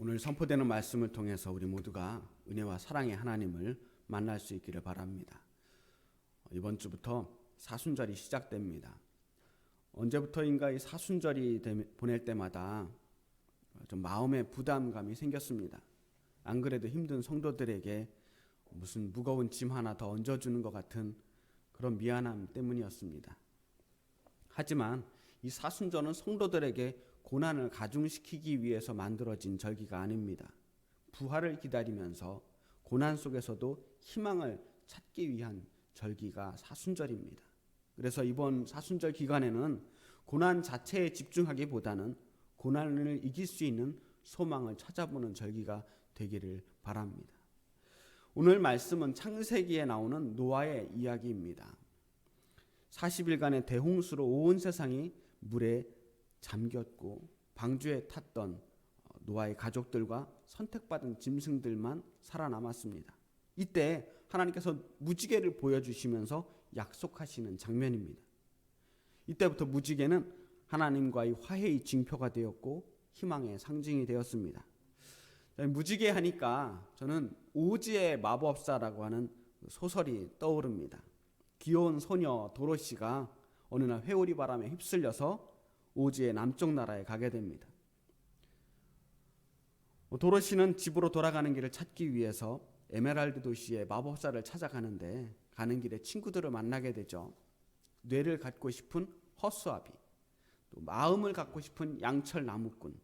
오늘 선포되는 말씀을 통해서 우리 모두가 은혜와 사랑의 하나님을 만날 수 있기를 바랍니다. 이번 주부터 사순절이 시작됩니다. 언제부터인가 이 사순절이 보낼 때마다 좀 마음의 부담감이 생겼습니다. 안 그래도 힘든 성도들에게 무슨 무거운 짐 하나 더 얹어주는 것 같은 그런 미안함 때문이었습니다. 하지만 이 사순절은 성도들에게 고난을 가중시키기 위해서 만들어진 절기가 아닙니다. 부활을 기다리면서 고난 속에서도 희망을 찾기 위한 절기가 사순절입니다. 그래서 이번 사순절 기간에는 고난 자체에 집중하기보다는 고난을 이길 수 있는 소망을 찾아보는 절기가 되기를 바랍니다. 오늘 말씀은 창세기에 나오는 노아의 이야기입니다. 40일간의 대홍수로 온 세상이 물에 잠겼고 방주에 탔던 노아의 가족들과 선택받은 짐승들만 살아남았습니다. 이때 하나님께서 무지개를 보여주시면서 약속하시는 장면입니다. 이때부터 무지개는 하나님과의 화해의 징표가 되었고 희망의 상징이 되었습니다. 무지개 하니까 저는 오즈의 마법사라고 하는 소설이 떠오릅니다. 귀여운 소녀 도로시가 어느 날 회오리 바람에 휩쓸려서 오즈의 남쪽 나라에 가게 됩니다. 도로시는 집으로 돌아가는 길을 찾기 위해서 에메랄드 도시의 마법사를 찾아가는데 가는 길에 친구들을 만나게 되죠. 뇌를 갖고 싶은 허수아비, 또 마음을 갖고 싶은 양철 나무꾼,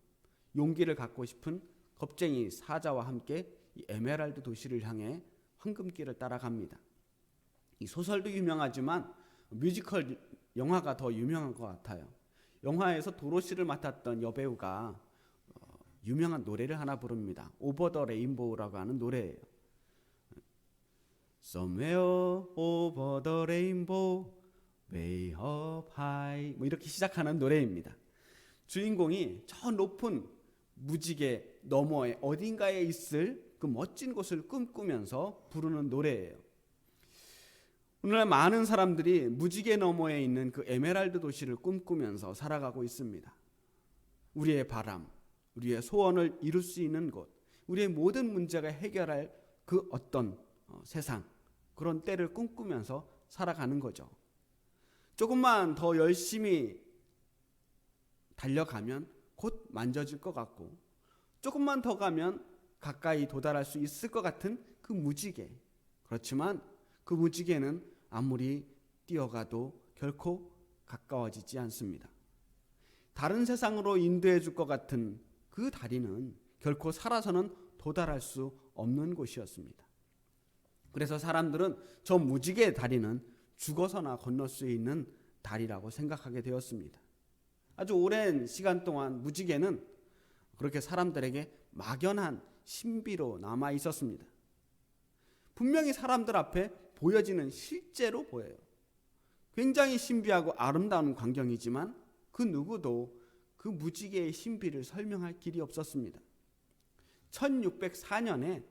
용기를 갖고 싶은 겁쟁이 사자와 함께 이 에메랄드 도시를 향해 황금길을 따라갑니다. 이 소설도 유명하지만 뮤지컬 영화가 더 유명한 것 같아요. 영화에서 도로시를 맡았던 여배우가 유명한 노래를 하나 부릅니다. 오버 더 레인보우라고 하는 노래예요. Somewhere over the rainbow, way up high, 뭐 이렇게 시작하는 노래입니다. 주인공이 저 높은 무지개 너머에 어딘가에 있을 그 멋진 곳을 꿈꾸면서 부르는 노래예요. 오늘날 많은 사람들이 무지개 너머에 있는 그 에메랄드 도시를 꿈꾸면서 살아가고 있습니다. 우리의 바람, 우리의 소원을 이룰 수 있는 곳, 우리의 모든 문제가 해결할 그 어떤 세상, 그런 때를 꿈꾸면서 살아가는 거죠. 조금만 더 열심히 달려가면 곧 만져질 것 같고, 조금만 더 가면 가까이 도달할 수 있을 것 같은 그 무지개. 그렇지만 그 무지개는 아무리 뛰어가도 결코 가까워지지 않습니다. 다른 세상으로 인도해 줄 것 같은 그 다리는 결코 살아서는 도달할 수 없는 곳이었습니다. 그래서 사람들은 저 무지개의 다리는 죽어서나 건널 수 있는 다리라고 생각하게 되었습니다. 아주 오랜 시간 동안 무지개는 그렇게 사람들에게 막연한 신비로 남아 있었습니다. 분명히 사람들 앞에 보여지는 실제로 보여요. 굉장히 신비하고 아름다운 광경이지만 그 누구도 그 무지개의 신비를 설명할 길이 없었습니다. 1604년에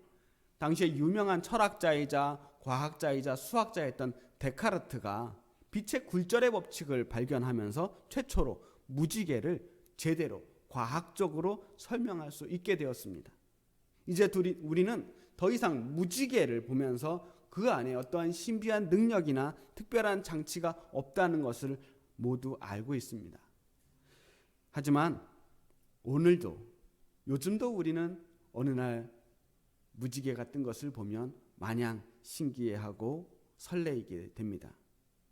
당시에 유명한 철학자이자 과학자이자 수학자였던 데카르트가 빛의 굴절의 법칙을 발견하면서 최초로 무지개를 제대로 과학적으로 설명할 수 있게 되었습니다. 이제 우리는 더 이상 무지개를 보면서 그 안에 어떠한 신비한 능력이나 특별한 장치가 없다는 것을 모두 알고 있습니다. 하지만 오늘도, 요즘도 우리는 어느 날 무지개 같은 것을 보면 마냥 신기해하고 설레이게 됩니다.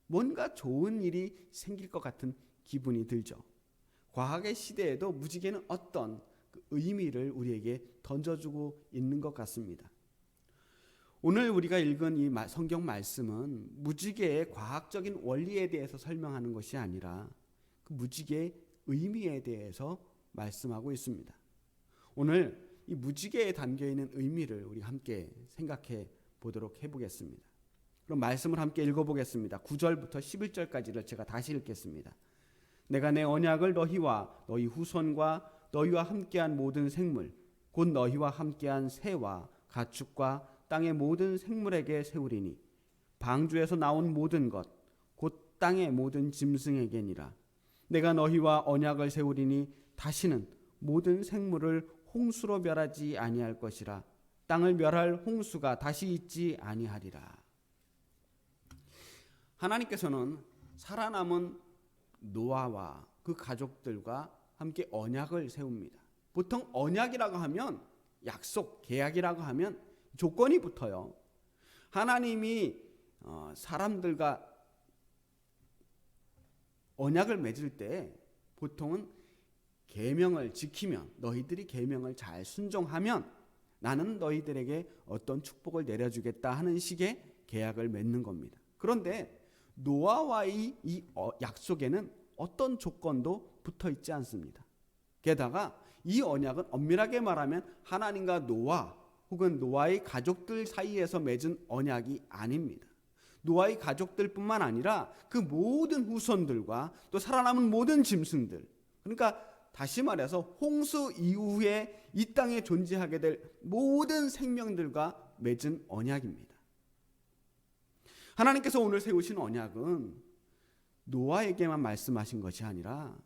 뭔가 좋은 일이 생길 것 같은 기분이 들죠. 과학의 시대에도 무지개는 어떤 의미를 우리에게 던져주고 있는 것 같습니다. 오늘 우리가 읽은 이 성경 말씀은 무지개의 과학적인 원리에 대해서 설명하는 것이 아니라 그 무지개의 의미에 대해서 말씀하고 있습니다. 오늘 이 무지개에 담겨있는 의미를 우리 함께 생각해 보도록 해보겠습니다. 그럼 말씀을 함께 읽어보겠습니다. 9절부터 11절까지를 제가 다시 읽겠습니다. 내가 내 언약을 너희와 너희 후손과 너희와 함께한 모든 생물 곧 너희와 함께한 새와 가축과 땅의 모든 생물에게 세우리니 방주에서 나온 모든 것 곧 땅의 모든 짐승에게니라. 내가 너희와 언약을 세우리니 다시는 모든 생물을 홍수로 멸하지 아니할 것이라. 땅을 멸할 홍수가 다시 있지 아니하리라. 하나님께서는 살아남은 노아와 그 가족들과 함께 언약을 세웁니다. 보통 언약이라고 하면 약속, 계약이라고 하면 조건이 붙어요. 하나님이 사람들과 언약을 맺을 때 보통은 계명을 지키면, 너희들이 계명을 잘 순종하면 나는 너희들에게 어떤 축복을 내려주겠다 하는 식의 계약을 맺는 겁니다. 그런데 노아와의 이 약속에는 어떤 조건도 붙어 있지 않습니다. 게다가 이 언약은 엄밀하게 말하면 하나님과 노아 혹은 노아의 가족들 사이에서 맺은 언약이 아닙니다. 노아의 가족들뿐만 아니라 그 모든 후손들과 또 살아남은 모든 짐승들, 그러니까 다시 말해서 홍수 이후에 이 땅에 존재하게 될 모든 생명들과 맺은 언약입니다. 하나님께서 오늘 세우신 언약은 노아에게만 말씀하신 것이 아니라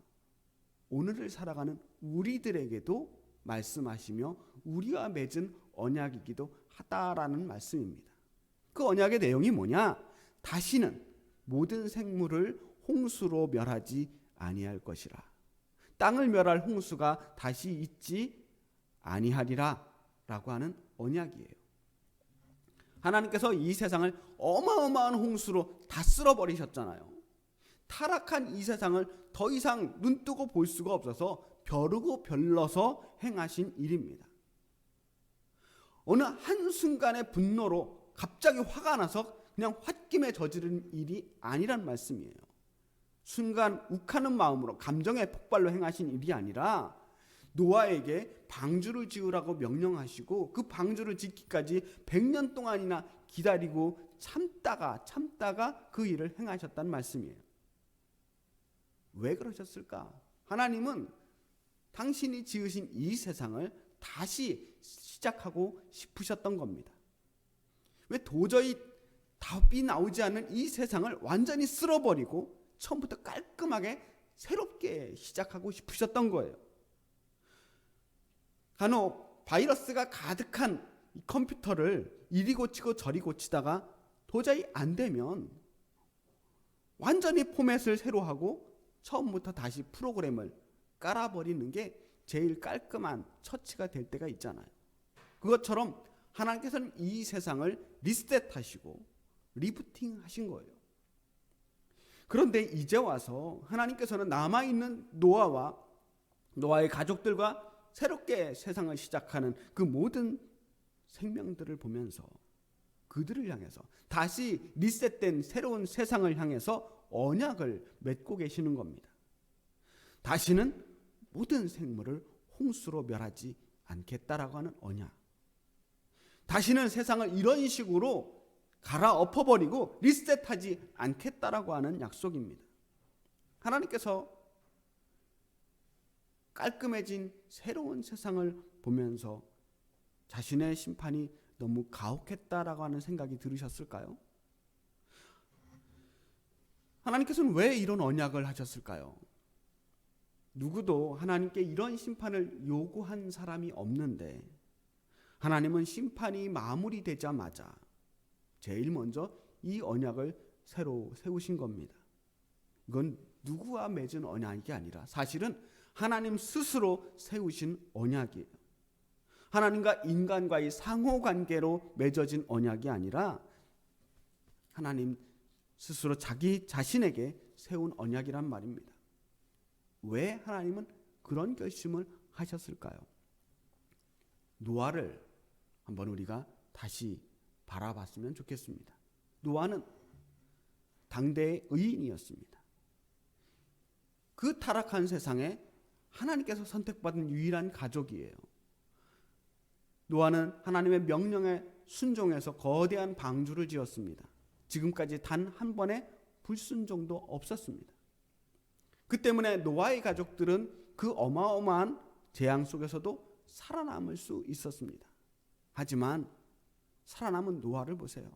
오늘을 살아가는 우리들에게도 말씀하시며 우리와 맺은 언약이기도 하다라는 말씀입니다. 그 언약의 내용이 뭐냐? 다시는 모든 생물을 홍수로 멸하지 아니할 것이라. 땅을 멸할 홍수가 다시 있지 아니하리라 라고 하는 언약이에요. 하나님께서 이 세상을 어마어마한 홍수로 다 쓸어버리셨잖아요. 타락한 이 세상을 더 이상 눈뜨고 볼 수가 없어서 벼르고 별러서 행하신 일입니다. 어느 한순간의 분노로 갑자기 화가 나서 그냥 홧김에 저지른 일이 아니란 말씀이에요. 순간 욱하는 마음으로 감정의 폭발로 행하신 일이 아니라 노아에게 방주를 지으라고 명령하시고 그 방주를 짓기까지 100년 동안이나 기다리고 참다가 그 일을 행하셨단 말씀이에요. 왜 그러셨을까? 하나님은 당신이 지으신 이 세상을 다시 시작하고 싶으셨던 겁니다. 왜 도저히 답이 나오지 않는 이 세상을 완전히 쓸어버리고 처음부터 깔끔하게 새롭게 시작하고 싶으셨던 거예요. 간혹 바이러스가 가득한 이 컴퓨터를 이리 고치고 저리 고치다가 도저히 안 되면 완전히 포맷을 새로 하고 처음부터 다시 프로그램을 깔아버리는 게 제일 깔끔한 처치가 될 때가 있잖아요. 그것처럼 하나님께서는 이 세상을 리셋하시고 리부팅 하신 거예요. 그런데 이제 와서 하나님께서는 남아있는 노아와 노아의 가족들과 새롭게 세상을 시작하는 그 모든 생명들을 보면서 그들을 향해서 다시 리셋된 새로운 세상을 향해서 언약을 맺고 계시는 겁니다. 다시는 모든 생물을 홍수로 멸하지 않겠다라고 하는 언약. 다시는 세상을 이런 식으로 갈아엎어버리고 리셋하지 않겠다라고 하는 약속입니다. 하나님께서 깔끔해진 새로운 세상을 보면서 자신의 심판이 너무 가혹했다라고 하는 생각이 들으셨을까요? 하나님께서는 왜 이런 언약을 하셨을까요? 누구도 하나님께 이런 심판을 요구한 사람이 없는데 하나님은 심판이 마무리되자마자 제일 먼저 이 언약을 새로 세우신 겁니다. 이건 누구와 맺은 언약이 아니라 사실은 하나님 스스로 세우신 언약이에요. 하나님과 인간과의 상호관계로 맺어진 언약이 아니라 하나님 스스로 자기 자신에게 세운 언약이란 말입니다. 왜 하나님은 그런 결심을 하셨을까요? 노아를 한번 우리가 다시 바라봤으면 좋겠습니다. 노아는 당대의 의인이었습니다. 그 타락한 세상에 하나님께서 선택받은 유일한 가족이에요. 노아는 하나님의 명령에 순종해서 거대한 방주를 지었습니다. 지금까지 단 한 번의 불순종도 없었습니다. 그 때문에 노아의 가족들은 그 어마어마한 재앙 속에서도 살아남을 수 있었습니다. 하지만 살아남은 노아를 보세요.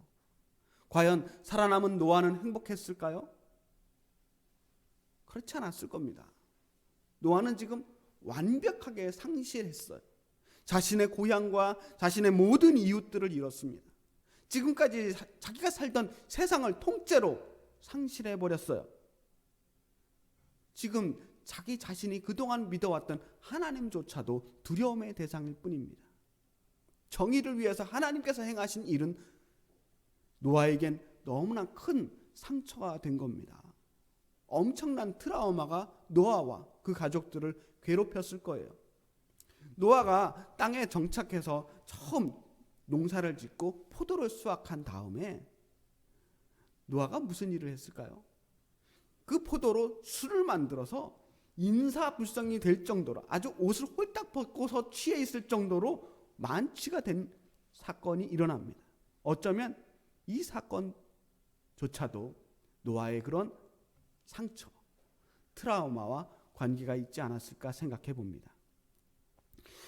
과연 살아남은 노아는 행복했을까요? 그렇지 않았을 겁니다. 노아는 지금 완벽하게 상실했어요. 자신의 고향과 자신의 모든 이웃들을 잃었습니다. 지금까지 자기가 살던 세상을 통째로 상실해버렸어요. 지금 자기 자신이 그동안 믿어왔던 하나님조차도 두려움의 대상일 뿐입니다. 정의를 위해서 하나님께서 행하신 일은 노아에겐 너무나 큰 상처가 된 겁니다. 엄청난 트라우마가 노아와 그 가족들을 괴롭혔을 거예요. 노아가 땅에 정착해서 처음 농사를 짓고 포도를 수확한 다음에 노아가 무슨 일을 했을까요? 그 포도로 술을 만들어서 인사불성이 될 정도로, 아주 옷을 홀딱 벗고서 취해 있을 정도로 만취가 된 사건이 일어납니다. 어쩌면 이 사건조차도 노아의 그런 상처, 트라우마와 관계가 있지 않았을까 생각해 봅니다.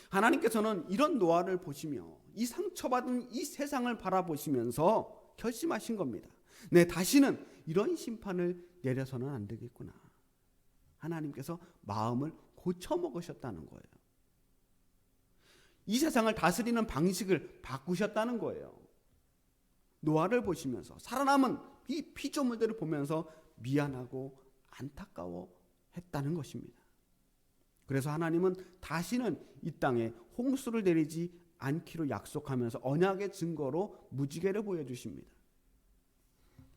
하나님께서는 이런 노아를 보시며 이 상처받은 이 세상을 바라보시면서 결심하신 겁니다. 다시는 이런 심판을 내려서는 안 되겠구나. 하나님께서 마음을 고쳐먹으셨다는 거예요. 이 세상을 다스리는 방식을 바꾸셨다는 거예요. 노아를 보시면서 살아남은 이 피조물들을 보면서 미안하고 안타까워했다는 것입니다. 그래서 하나님은 다시는 이 땅에 홍수를 내리지 않기로 약속하면서 언약의 증거로 무지개를 보여주십니다.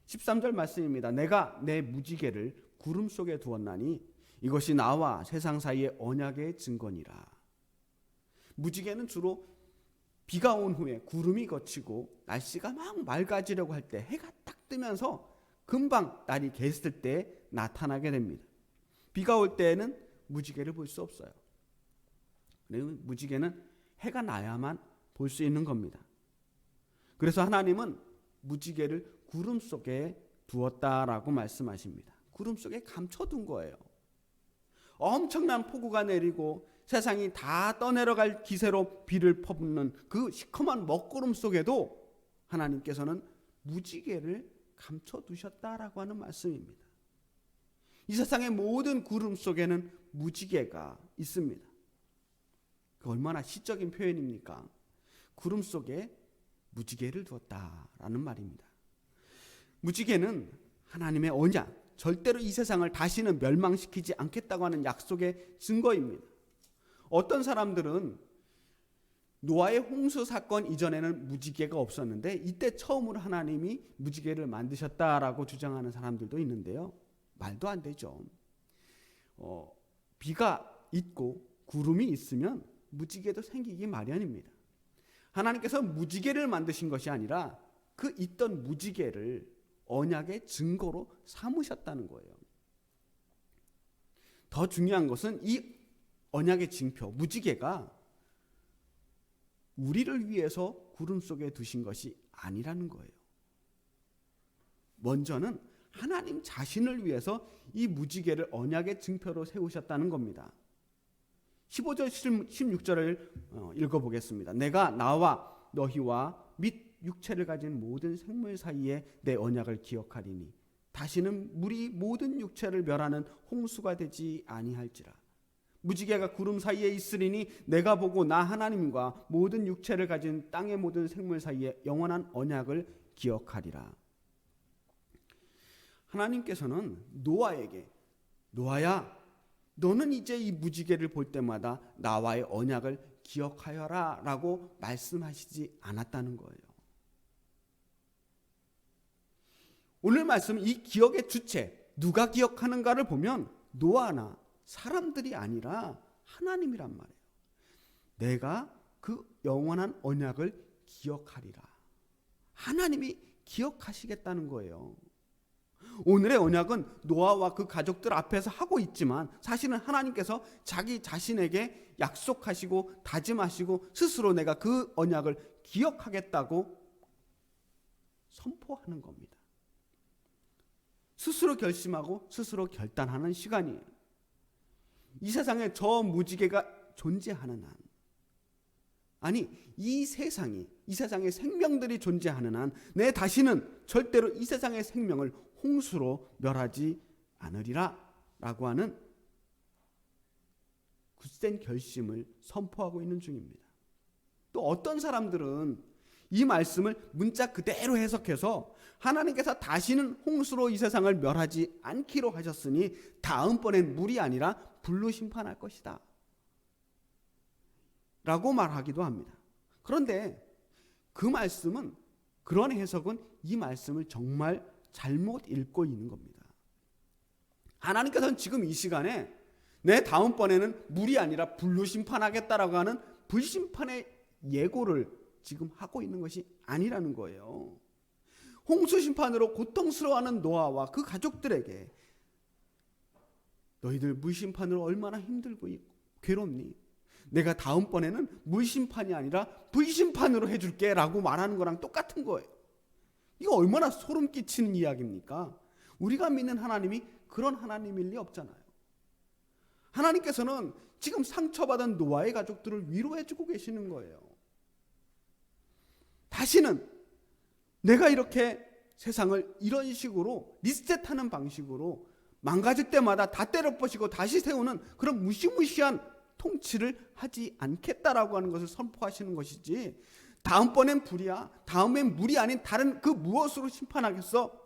13절 말씀입니다. 내가 내 무지개를 구름 속에 두었나니 이것이 나와 세상 사이의 언약의 증거니라. 무지개는 주로 비가 온 후에 구름이 걷히고 날씨가 막 맑아지려고 할 때 해가 딱 뜨면서 금방 날이 갰을 때 나타나게 됩니다. 비가 올 때에는 무지개를 볼 수 없어요. 무지개는 해가 나야만 볼 수 있는 겁니다. 그래서 하나님은 무지개를 구름 속에 두었다라고 말씀하십니다. 구름 속에 감춰둔 거예요. 엄청난 폭우가 내리고 세상이 다 떠내려갈 기세로 비를 퍼붓는 그 시커먼 먹구름 속에도 하나님께서는 무지개를 감춰두셨다라고 하는 말씀입니다. 이 세상의 모든 구름 속에는 무지개가 있습니다. 그 얼마나 시적인 표현입니까? 구름 속에 무지개를 두었다라는 말입니다. 무지개는 하나님의 언약, 절대로 이 세상을 다시는 멸망시키지 않겠다고 하는 약속의 증거입니다. 어떤 사람들은 노아의 홍수 사건 이전에는 무지개가 없었는데 이때 처음으로 하나님이 무지개를 만드셨다라고 주장하는 사람들도 있는데요. 말도 안 되죠. 비가 있고 구름이 있으면 무지개도 생기기 마련입니다. 하나님께서 무지개를 만드신 것이 아니라 그 있던 무지개를 언약의 증거로 삼으셨다는 거예요. 더 중요한 것은 이 언약의 징표, 무지개가 우리를 위해서 구름 속에 두신 것이 아니라는 거예요. 먼저는 하나님 자신을 위해서 이 무지개를 언약의 증표로 세우셨다는 겁니다. 15절 16절을 읽어보겠습니다. 내가 나와 너희와 및 육체를 가진 모든 생물 사이에 내 언약을 기억하리니 다시는 물이 모든 육체를 멸하는 홍수가 되지 아니할지라. 무지개가 구름 사이에 있으리니 내가 보고 나 하나님과 모든 육체를 가진 땅의 모든 생물 사이에 영원한 언약을 기억하리라. 하나님께서는 노아에게 노아야 너는 이제 이 무지개를 볼 때마다 나와의 언약을 기억하여라 라고 말씀하시지 않았다는 거예요. 오늘 말씀 이 기억의 주체 누가 기억하는가를 보면 노아나 사람들이 아니라 하나님이란 말이에요. 내가 그 영원한 언약을 기억하리라. 하나님이 기억하시겠다는 거예요. 오늘의 언약은 노아와 그 가족들 앞에서 하고 있지만 사실은 하나님께서 자기 자신에게 약속하시고 다짐하시고 스스로 내가 그 언약을 기억하겠다고 선포하는 겁니다. 스스로 결심하고 스스로 결단하는 시간이에요. 이 세상에 저 무지개가 존재하는 한, 아니 이 세상에 생명들이 존재하는 한 내 다시는 절대로 이 세상의 생명을 홍수로 멸하지 않으리라 라고 하는 굳센 결심을 선포하고 있는 중입니다. 또 어떤 사람들은 이 말씀을 문자 그대로 해석해서 하나님께서 다시는 홍수로 이 세상을 멸하지 않기로 하셨으니 다음번엔 물이 아니라 불로 심판할 것이다 라고 말하기도 합니다. 그런데 그 말씀은, 그런 해석은 이 말씀을 정말 잘못 읽고 있는 겁니다. 하나님께서는 지금 이 시간에 내 다음번에는 물이 아니라 불로 심판하겠다라고 하는 불심판의 예고를 지금 하고 있는 것이 아니라는 거예요. 홍수 심판으로 고통스러워하는 노아와 그 가족들에게 너희들 물심판으로 얼마나 힘들고 괴롭니? 내가 다음번에는 물심판이 아니라 불심판으로 해줄게 라고 말하는 거랑 똑같은 거예요. 이거 얼마나 소름 끼치는 이야기입니까? 우리가 믿는 하나님이 그런 하나님일 리 없잖아요. 하나님께서는 지금 상처받은 노아의 가족들을 위로해주고 계시는 거예요. 다시는 내가 이렇게 세상을 이런 식으로 리셋하는 방식으로 망가질 때마다 다 때려부시고 다시 세우는 그런 무시무시한 통치를 하지 않겠다라고 하는 것을 선포하시는 것이지, 다음번엔 불이야, 다음엔 물이 아닌 다른 그 무엇으로 심판하겠어,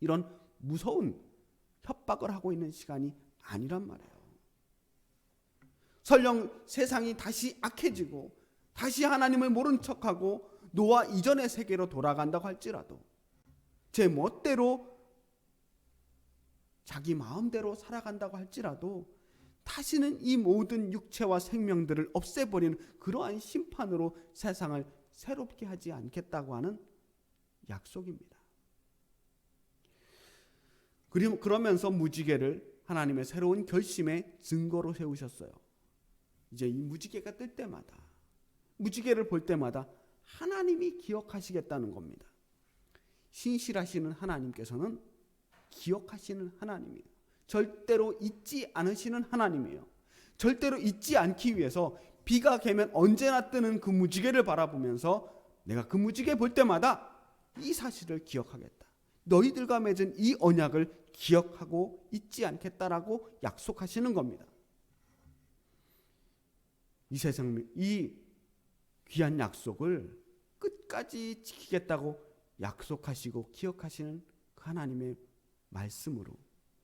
이런 무서운 협박을 하고 있는 시간이 아니란 말이에요. 설령 세상이 다시 악해지고 다시 하나님을 모른 척하고 노아 이전의 세계로 돌아간다고 할지라도, 제 멋대로 자기 마음대로 살아간다고 할지라도 다시는 이 모든 육체와 생명들을 없애버리는 그러한 심판으로 세상을 새롭게 하지 않겠다고 하는 약속입니다. 그러면서 무지개를 하나님의 새로운 결심의 증거로 세우셨어요. 이제 이 무지개가 뜰 때마다, 무지개를 볼 때마다 하나님이 기억하시겠다는 겁니다. 신실하시는 하나님께서는 기억하시는 하나님이에요. 절대로 잊지 않으시는 하나님이에요. 절대로 잊지 않기 위해서 비가 개면 언제나 뜨는 그 무지개를 바라보면서 내가 그 무지개 볼 때마다 이 사실을 기억하겠다, 너희들과 맺은 이 언약을 기억하고 잊지 않겠다라고 약속하시는 겁니다. 이 세상, 이 귀한 약속을 끝까지 지키겠다고 약속하시고 기억하시는 그 하나님의 말씀으로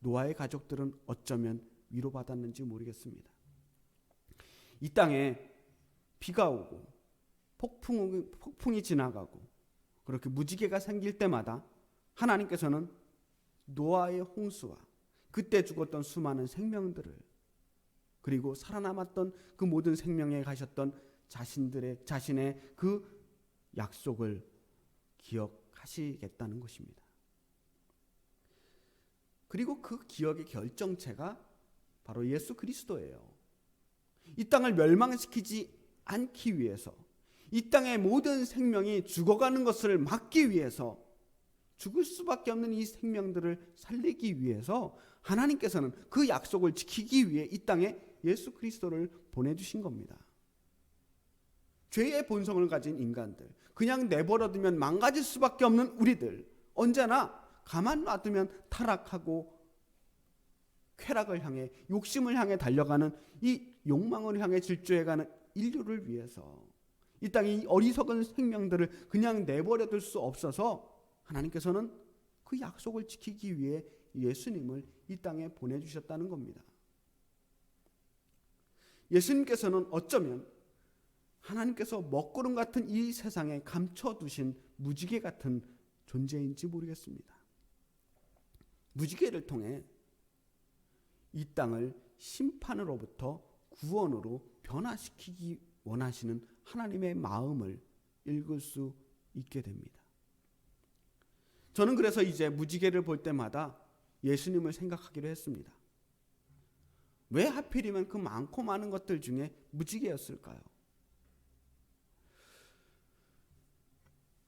노아의 가족들은 어쩌면 위로받았는지 모르겠습니다. 이 땅에 비가 오고 폭풍이 지나가고 그렇게 무지개가 생길 때마다 하나님께서는 노아의 홍수와 그때 죽었던 수많은 생명들을, 그리고 살아남았던 그 모든 생명에 가셨던 자신의 그 약속을 기억하시겠다는 것입니다. 그리고 그 기억의 결정체가 바로 예수 그리스도예요. 이 땅을 멸망시키지 않기 위해서, 이 땅의 모든 생명이 죽어가는 것을 막기 위해서, 죽을 수밖에 없는 이 생명들을 살리기 위해서 하나님께서는 그 약속을 지키기 위해 이 땅에 예수 그리스도를 보내주신 겁니다. 죄의 본성을 가진 인간들, 그냥 내버려두면 망가질 수밖에 없는 우리들, 언제나 가만 놔두면 타락하고 쾌락을 향해, 욕심을 향해 달려가는 이 욕망을 향해 질주해가는 인류를 위해서 이 땅의 어리석은 생명들을 그냥 내버려둘 수 없어서 하나님께서는 그 약속을 지키기 위해 예수님을 이 땅에 보내주셨다는 겁니다. 예수님께서는 어쩌면 하나님께서 먹구름 같은 이 세상에 감춰두신 무지개 같은 존재인지 모르겠습니다. 무지개를 통해 이 땅을 심판으로부터 구원으로 변화시키기 원하시는 하나님의 마음을 읽을 수 있게 됩니다. 저는 그래서 이제 무지개를 볼 때마다 예수님을 생각하기로 했습니다. 왜 하필이면 그 많고 많은 것들 중에 무지개였을까요?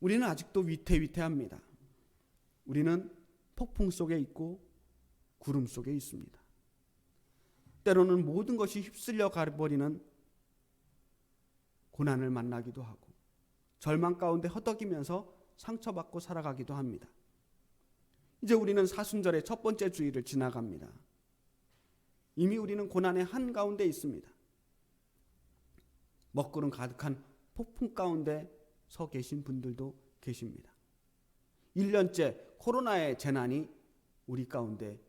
우리는 아직도 위태위태합니다. 우리는 폭풍 속에 있고 구름 속에 있습니다. 때로는 모든 것이 휩쓸려 가버리는 고난을 만나기도 하고 절망 가운데 허덕이면서 상처받고 살아가기도 합니다. 이제 우리는 사순절의 첫 번째 주일을 지나갑니다. 이미 우리는 고난의 한가운데 있습니다. 먹구름 가득한 폭풍 가운데 서 계신 분들도 계십니다. 1년째 코로나의 재난이 우리 가운데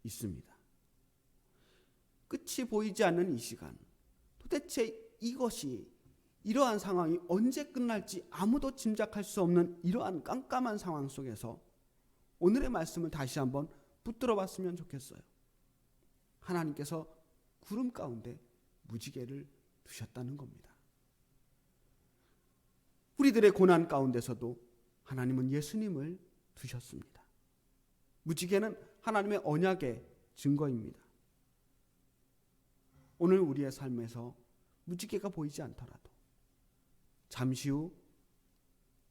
있습니다. 끝이 보이지 않는 이 시간, 도대체 이러한 상황이 언제 끝날지 아무도 짐작할 수 없는 이러한 깜깜한 상황 속에서 오늘의 말씀을 다시 한번 붙들어 봤으면 좋겠어요. 하나님께서 구름 가운데 무지개를 두셨다는 겁니다. 우리들의 고난 가운데서도 하나님은 예수님을 두셨습니다. 무지개는 하나님의 언약의 증거입니다. 오늘 우리의 삶에서 무지개가 보이지 않더라도 잠시 후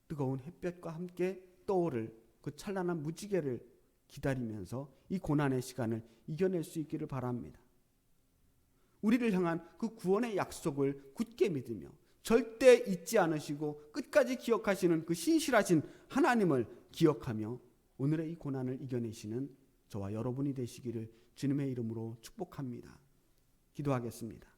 뜨거운 햇볕과 함께 떠오를 그 찬란한 무지개를 기다리면서 이 고난의 시간을 이겨낼 수 있기를 바랍니다. 우리를 향한 그 구원의 약속을 굳게 믿으며 절대 잊지 않으시고 끝까지 기억하시는 그 신실하신 하나님을 기억하며 오늘의 이 고난을 이겨내시는 저와 여러분이 되시기를 주님의 이름으로 축복합니다. 기도하겠습니다.